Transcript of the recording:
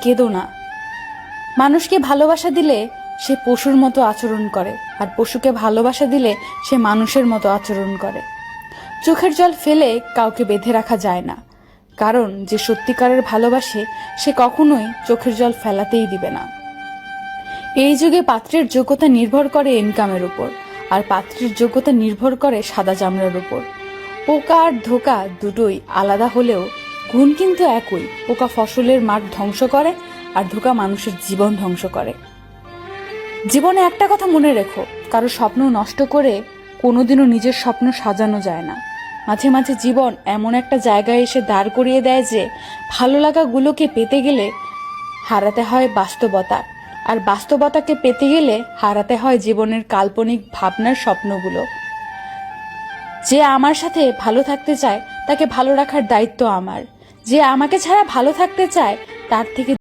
কেঁদো না। মানুষকে ভালোবাসা দিলে সে পশুর মতো আচরণ করে, আর পশুকে ভালোবাসা দিলে সে মানুষের মতো আচরণ করে। চোখের জল ফেলে কাউকে বেঁধে রাখা যায় না, কারণ যে সত্যিকারের ভালোবাসে সে কখনোই চোখের জল ফেলাতেই দিবে না। এই যুগে পাত্রের যোগ্যতা নির্ভর করে ইনকামের উপর, আর পাত্রের যোগ্যতা নির্ভর করে সাদা চামড়ার উপর। পোকা আর ধোকা দুটোই আলাদা হলেও গুণ কিন্তু একই। পোকা ফসলের মাঠ ধ্বংস করে, আর ধোকা মানুষের জীবন ধ্বংস করে। জীবনে একটা কথা মনে রেখো, কারো স্বপ্ন নষ্ট করে কোনোদিনও নিজের স্বপ্ন সাজানো যায় না। মাঝে মাঝে জীবন এমন একটা জায়গায় এসে দাঁড় করিয়ে দেয় যে ভালো লাগাগুলোকে পেতে গেলে হারাতে হয় বাস্তবতা, আর বাস্তবতাকে পেতে গেলে হারাতে হয় জীবনের কাল্পনিক ভাবনার স্বপ্নগুলো। যে আমার সাথে ভালো থাকতে চায় তাকে ভালো রাখার দায়িত্ব আমার। যে আমাকে ছাড়া ভালো থাকতে চায় তার থেকে